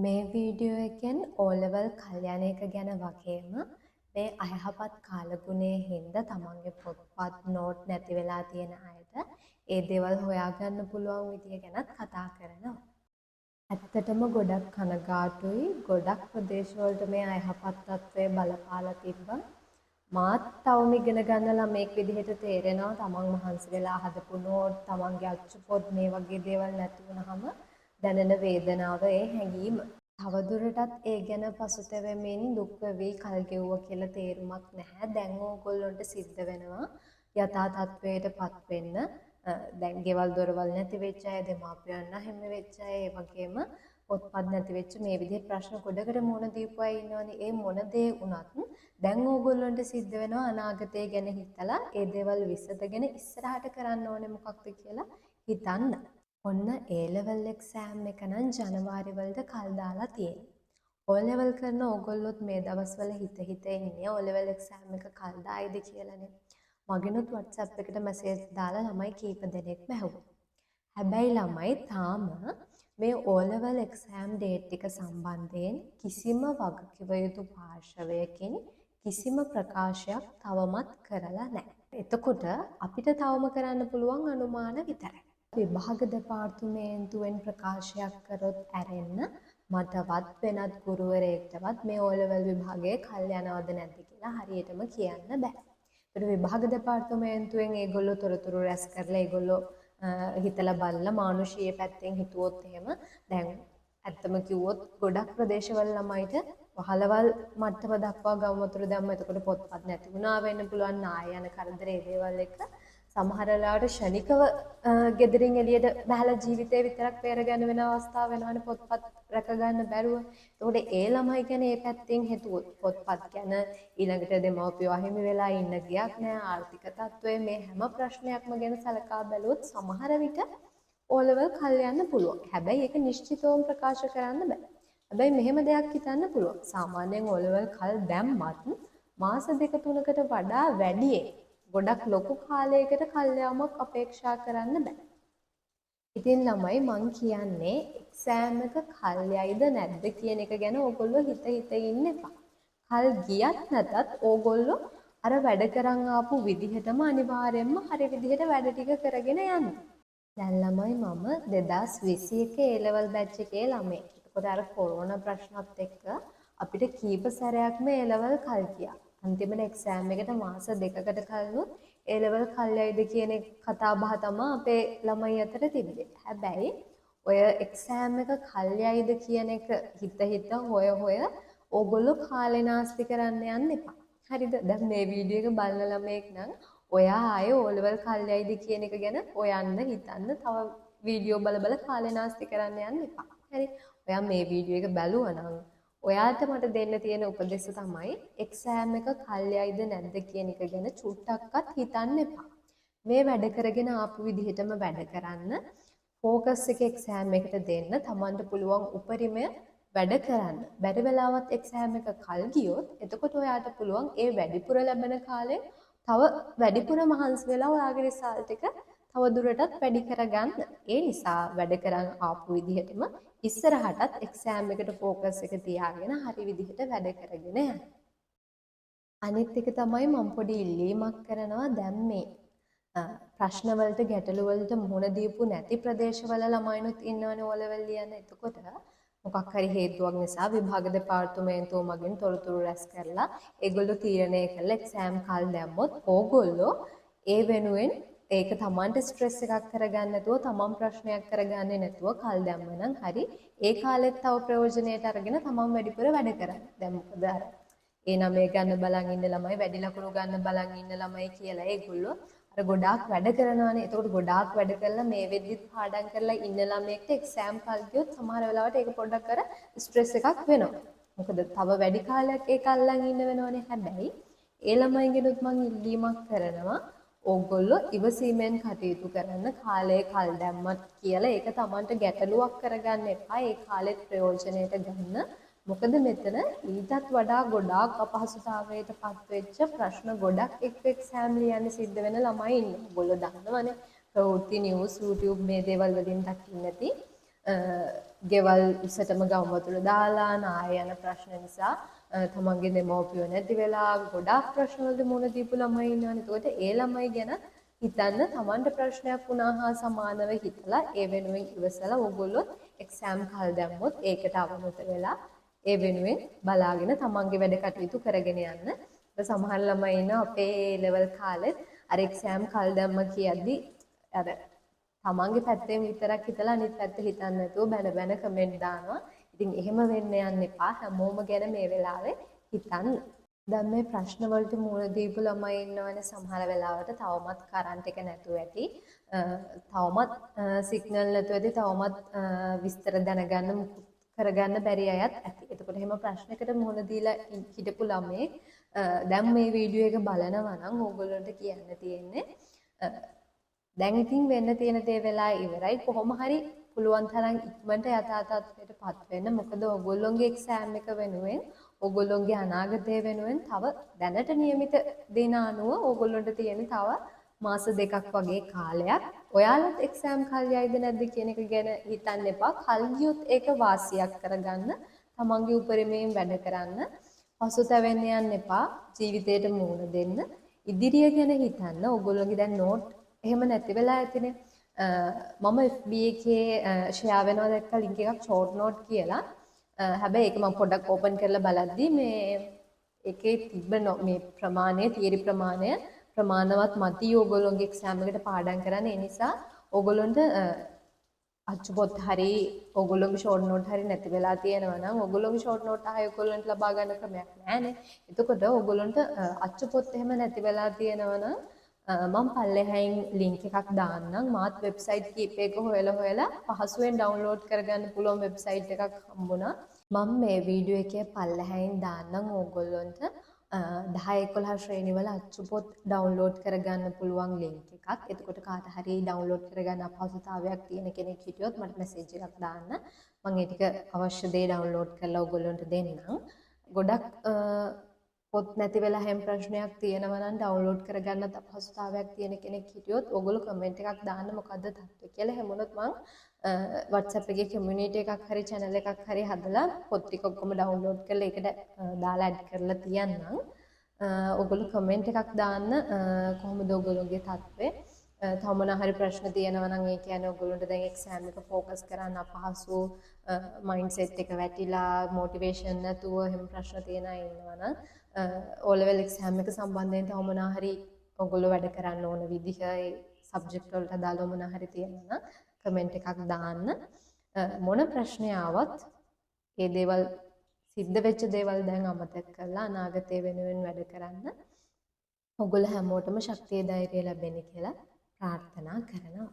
මේ වීඩියෝ එකෙන් O-level කල්යනා ගැන වගේම මේ අයහපත් කාලගුණයේ හින්දා තමන්ගේ පොත්පත් නෝට් නැති වෙලා තියෙන අයට ඒ දේවල් හොයාගන්න පුළුවන් විදිය ගැනත් කතා කරනවා. ඇත්තටම ගොඩක් කනගාටුයි ගොඩක් ප්‍රදේශවලට මේ අයහපත් තත්ත්වය බලපාලා තිබ්බා. මාත් තවම ඉගෙන ගන්න ළමෙක් විදිහට තේරෙනවා තමන් මහන්සි වෙලා හදපු නෝට් තමන්ගේ අච්චු පොත් මේ වගේ දේවල් නැති වුනහම දැනෙන වේදනාව ඒ හැඟීම. තවදුරටත් ඒ ගැන පසුතැවෙමින් දුක් වෙවි කල් ගෙවුවා කියලා තේරුමක් නැහැ. දැන් ඕගොල්ලොන්ට සිද්ධ වෙනවා යථා තත්ත්වයටපත් වෙන්න. දැන් ගෙවල් දොරවල් නැති වෙච්ච අය, දෙමාපියන් අහිමි වෙච්ච අය, ඒ වගේම පොත්පත් නැති වෙච්ච මේ විදිහේ ප්‍රශ්න ගොඩකට මුහුණ දීපු අය ඉන්නවනේ. ඒ මොන දේ වුණත් දැන් ඕගොල්ලන්ට සිද්ධ වෙනවා අනාගතය ගැන හිතලා ඒ දේවල් විසඳගෙන ඉස්සරහට කරන්න ඕනේ මොකක්ද කියලා හිතන්න. ඔන්න A level exam එක නම් ජනවාරි වලට කල් දාලා තියෙනවා. O level කරන ඕගොල්ලොත් මේ දවස්වල හිත ඉන්නේ O level exam එක කල් දායිද කියලානේ. මගෙනුත් WhatsApp එකට මැසේජ් දාලා ළමයි කීප දෙනෙක්ම ඇහුවා. හැබැයි ළමයි තාම මේ O level exam date ටික සම්බන්ධයෙන් කිසිම වගකිව යුතු පාර්ශවයකින් කිසිම ප්‍රකාශයක් තවමත් කරලා නැහැ. එතකොට අපිට තවම කරන්න පුළුවන් අනුමාන විතරයි. විභාග දෙපාර්තමේන්තුවෙන් ප්‍රකාශයක් කරොත් ඇරෙන්න මටවත් වෙනත් ගුරුවරයෙක්ටවත් මේ O level විභාගයේ කල් යනවද නැද්ද කියලා හරියටම කියන්න බෑ. ඒකට විභාග දෙපාර්තමේන්තුවෙන් ඒගොල්ලෝ තොරතුරු රැස් කරලා ඒගොල්ලෝ හිතලා බලලා මානුෂීය පැත්තෙන් හිතුවොත් එහෙම දැන් ඇත්තම කිව්වොත් ගොඩක් ප්‍රදේශවල ළමයිට පහළවල් මට්ටම දක්වා ගම් වතුර දැම්ම. එතකොට පොත්පත් නැති වුණා වෙන්න පුළුවන්. නාය යන කරදර ඒ දේවල් එක සමහර වෙලාවට ෂණිකව ගෙදරින් එළියට බහලා ජීවිතේ විතරක් බේරගන්න වෙන අවස්ථා වෙනවනේ පොත්පත් රැක ගන්න බැරුව. එතකොට ඒ ළමයි ගැන ඒ පැත්තෙන් හිතුවොත් පොත්පත් ගැන ඊළඟට දෙමව්පියෝ අහිමි වෙලා ඉන්න ගියක් නෑ. ආර්ථික තත්ත්වය මේ හැම ප්‍රශ්නයක්ම ගැන සලකා බැලුවොත් සමහර විට O level කල් යන්න පුළුවන්. හැබැයි ඒක නිශ්චිතවම ප්‍රකාශ කරන්න බෑ. හැබැයි මෙහෙම දෙයක් හිතන්න පුළුවන්. සාමාන්‍යයෙන් O level කල් දැම්මත් මාස දෙක තුනකට වඩා වැඩියෙන් ගොඩක් ලොකු කාලයකට කල් යාමක් අපේක්ෂා කරන්න බෑ. ඉතින් ළමයි මං කියන්නේ එක්සෑම් එක කල් යයිද නැද්ද කියන එක ගැන ඕගොල්ලෝ හිත ඉන්න එපා. කල් ගියත් නැතත් ඕගොල්ලෝ අර වැඩ කරන් ආපු විදිහටම අනිවාර්යයෙන්ම හරි විදිහට වැඩ ටික කරගෙන යන්න. දැන් ළමයි මම 2021 A level batch එකේ ළමයෙක්. එතකොට අර කොරෝනා ප්‍රශ්නත් එක්ක අපිට කීප සැරයක්ම A level කල් ගියා. අන්තිමට එක්සෑම් එකට මාස දෙකකට කලිනුත් A level කල් යයිද කියන කතා බහ තමයි අපේ ළමයි අතර තිබ්බේ. හැබැයි ඔය එක්සෑම් එක කල් යයිද කියන එක හිත හොය ඕගොල්ලෝ කාලේ නාස්ති කරන්න යන්න එපා. හරිද? දැන් මේ වීඩියෝ එක බලන ළමයෙක් නම් ඔයා ආයේ O level කල් යයිද කියන එක ගැන හොයන්න හිතන්න තව වීඩියෝ බල කාලේ නාස්ති කරන්න යන්න එපා. හරි? ඔයා මේ වීඩියෝ එක බැලුවා නම් ඔයාට මට දෙන්න තියෙන උපදෙස් තමයි එක්සෑම් එක කල් යයිද නැද්ද කියන එක ගැන චුට්ටක්වත් හිතන්න එපා. මේ වැඩ කරගෙන ආපු විදිහටම වැඩ කරන්න. ફોකස් එක එක්සෑම් එකට දෙන්න. Tamanට පුළුවන් උපරිමය වැඩ කරන්න. බැරි වෙලාවත් එක්සෑම් එක කල් ගියොත් එතකොට ඔයාට පුළුවන් ඒ වැඩිපුර ලැබෙන කාලේ තව වැඩිපුර මහන්සි වෙලා ඔයාගේ රිසල්ට් එක තව දුරටත් වැඩි කරගන්න. ඒ නිසා වැඩ කරන් ආපු විදිහටම ඉස්සරහටත් එක්සෑම් එකට ફોකස් එක තියාගෙන හරි විදිහට වැඩ කරගෙන යන්න. අනිත් එක තමයි මම පොඩි ඉල්ලීමක් කරනවා දැන් මේ ප්‍රශ්න වලට ගැටලු වලට මුහුණ දීපු නැති ප්‍රදේශවල ළමයිනුත් ඉන්නවනේ O level ලියන්න. එතකොට මොකක් හරි හේතුවක් නිසා විභාග දෙපාර්තමේන්තුව මගින් තොරතුරු රැස් කරලා ඒගොල්ලෝ තීරණය කළ එක්සෑම් කල් දැම්මොත් ඕගොල්ලෝ ඒ වෙනුවෙන් ඒක Tamanට ස්ට්‍රෙස් එකක් කරගන්න නැතුව Taman ප්‍රශ්නයක් කරගන්නේ නැතුව කල් දැම්ම නම් හරි ඒ කාලෙත් තව ප්‍රයෝජනයට අරගෙන Taman වැඩිපුර වැඩ කරන්න. දැන් මොකද අර ඒ 9 ගන්න බලන් ඉන්න ළමයි වැඩි ලකුණු ගන්න බලන් ඉන්න ළමයි කියලා ඒගොල්ලෝ අර ගොඩාක් වැඩ කරනවානේ. එතකොට ගොඩාක් වැඩ කරලා මේ වෙද්දිත් පාඩම් කරලා ඉන්න ළමයෙක්ට එක්සෑම් කල් ගියොත් සමහර වෙලාවට ඒක පොඩ්ඩක් අර ස්ට්‍රෙස් එකක් වෙනවා. මොකද තව වැඩි කාලයක් ඒක අල්ලන් ඉන්න වෙනවනේ. හැබැයි ඒ ළමයිගෙනුත් මං ඉල්ලීමක් කරනවා ඕගොල්ලෝ ඉවසීමෙන් කටයුතු කරන්න. කාලය කල් දැම්මත් කියලා ඒක Tamanට ගැටලුවක් කරගන්න එපා. ඒ කාලෙත් ප්‍රයෝජනයට ගන්න. මොකද මෙතන ඊටත් වඩා ගොඩාක් අපහසුතාවයට පත්වෙච්ච ප්‍රශ්න ගොඩක් එක් එක්සෑම් ලියන්න සිද්ධ වෙන ළමයි ඉන්නවා. ඔයගොල්ලෝ දන්නවනේ ප්‍රවෘත්ති නිවුස් YouTube මේ දේවල් වලින් දකින්න ඇති. ගෙවල් උසටම ගම් වතුර දාලා නාය යන ප්‍රශ්න නිසා තමන්ගේ දෙමව්පියෝ නැති වෙලා ගොඩාක් ප්‍රශ්න වලට මුහුණ දීපු ළමයි ඉන්නවනේ. ඒකට ඒ ළමයි ගැන හිතන්න තමන්ට ප්‍රශ්නයක් වුණා හා සමානව හිතලා ඒ වෙනුවෙන් ඉවසලා ඕගොල්ලෝ එක්සෑම් කල් දැම්මොත් ඒකට අවනත වෙලා ඒ වෙනුවෙන් බලාගෙන තමන්ගේ වැඩ කටයුතු කරගෙන යන්න. සමහර ළමයි ඉන්න අපේ ලෙවල් කාලෙත් අර එක්සෑම් කල් දැම්ම කියද්දි අර තමන්ගේ පැත්තෙන් විතරක් හිතලා අනිත් පැත්ත හිතන්නේ නැතුව බැන බැන කමෙන්ට් දානවා. ඉතින් එහෙම වෙන්න යන්න එපා. හැමෝම ගැන මේ වෙලාවේ හිතන්න. දැන් මේ ප්‍රශ්න වලට මුහුණ දීපු ළමයි ඉන්නවනේ සමහර වෙලාවට තවමත් කරන්ට් එක නැතුව ඇති. තවමත් සිග්නල් නැතුව ඇති. තවමත් විස්තර දැනගන්න මුකුත් කරගන්න බැරි අයත් ඇති. එතකොට එහෙම ප්‍රශ්නයකට මුහුණ දීලා හිටපු ළමයෙක් දැන් මේ වීඩියෝ එක බලනවා නම් ඕගොල්ලන්ට කියන්න තියෙන්නේ දැන් ඉතින් වෙන්න තියෙන දේ වෙලා ඉවරයි. කොහොම හරි පුළුවන් තරම් ඉක්මනට යථා තත්ත්වයටපත් වෙන්න. මොකද ඕගොල්ලොන්ගේ එක්සෑම් එක වෙනුවෙන් ඕගොල්ලොන්ගේ අනාගතය වෙනුවෙන් තව දැනට નિયમિત දින අනුව ඕගොල්ලොන්ට තියෙන තව මාස දෙකක් වගේ කාලයක්. ඔයාලත් එක්සෑම් කල් යයිද නැද්ද කියන එක ගැන හිතන්න එපා. කල් ගියොත් ඒක වාසියක් කරගන්න. තමන්ගේ උපරිමයෙන් වැඩ කරන්න. පසුතැවෙන්න යන්න එපා. ජීවිතයට මුහුණ දෙන්න. ඉදිරිය ගැන හිතන්න. ඕගොල්ලෝගේ දැන් නෝට් එහෙම නැති වෙලා ඇතිනේ. මම FB එකේ ෂෙයා වෙනවා දැක්ක ලින්ක් එකක් ෂෝට් නෝට් කියලා. හැබැයි ඒක මම පොඩ්ඩක් ඕපන් කරලා බලද්දි මේ ඒකේ තිබ්බ මේ ප්‍රමාණය තියරි ප්‍රමාණය ප්‍රමාණවත් මදි ඕගොල්ලෝගේ එක්සෑම් එකට පාඩම් කරන්න. ඒ නිසා ඕගොල්ලන්ට අච්චු පොත් හරි ඕගොල්ලෝගේ ෂෝට් නෝට් හරි නැති වෙලා තියෙනවා නම් ඕගොල්ලෝගේ ෂෝට් නෝට් ආයෙ ඕගොල්ලන්ට ලබා ගන්න ක්‍රමයක් නැහැනේ. එතකොට ඕගොල්ලන්ට අච්චු පොත් එහෙම නැති වෙලා තියෙනවා නම් මම පල්ලෙහායින් ලින්ක් එකක් දාන්නම්. මාත් වෙබ්සයිට් කීපයක හොයලා පහසුවෙන් ඩවුන්ලෝඩ් කරගන්න පුළුවන් වෙබ්සයිට් එකක් හම්බුණා. මම මේ වීඩියෝ එකේ පල්ලෙහායින් දාන්නම් ඕගොල්ලන්ට 10-11 ශ්‍රේණිවල අච්චු පොත් ඩවුන්ලෝඩ් කරගන්න පුළුවන් ලින්ක් එකක්. එතකොට කාට හරි ඩවුන්ලෝඩ් කරගන්න අපහසුතාවයක් තියෙන කෙනෙක් හිටියොත් මට මෙසේජ් එකක් දාන්න. මම ඒ ටික අවශ්‍ය දේ ඩවුන්ලෝඩ් කරලා ඕගොල්ලන්ට දෙන්නම්. ගොඩක් පොත් නැති වෙලා හැම ප්‍රශ්නයක් තියෙනවා නම් ඩවුන්ලෝඩ් කරගන්නත් අපහසුතාවයක් තියෙන කෙනෙක් හිටියොත් ඕගොල්ලෝ කමෙන්ට් එකක් දාන්න මොකද්ද තත්ත්වය කියලා. හැමෝනොත් මම WhatsApp එකේ කමියුනිටි එකක් හරි channel එකක් හරි හදලා පොත් ටික ඔක්කොම ඩවුන්ලෝඩ් කරලා ඒකට දාලා ඇඩ් කරලා තියන්නම්. ඕගොල්ලෝ කමෙන්ට් එකක් දාන්න කොහොමද ඕගොල්ලෝගේ තත්ත්වය. තව මොනවා හරි ප්‍රශ්න තියෙනවා නම් ඒ කියන්නේ ඕගොල්ලන්ට දැන් එක්සෑම් එක ફોකස් කරන්න අපහසු මයින්ඩ් සෙට් එක වැටිලා මොටිවේෂන් නැතුව එහෙම ප්‍රශ්න තියෙන අය ඉන්නවා නම් O level exam එක සම්බන්ධයෙන් තව මොනවා හරි ඔයගොල්ලෝ වැඩ කරන්න ඕන විදිහ ඒ සබ්ජෙක්ට් වලට අදාළව මොනවා හරි තියෙනවා නම් කමෙන්ට් එකක් දාන්න. මොන ප්‍රශ්නය ආවත් ඒ දේවල් සිද්ධ වෙච්ච දේවල් දැන් අමතක කරලා අනාගතය වෙනුවෙන් වැඩ කරන්න. ඔයගොල්ලෝ හැමෝටම ශක්තිය ධෛර්යය ලැබෙන්න කියලා ප්‍රාර්ථනා කරනවා.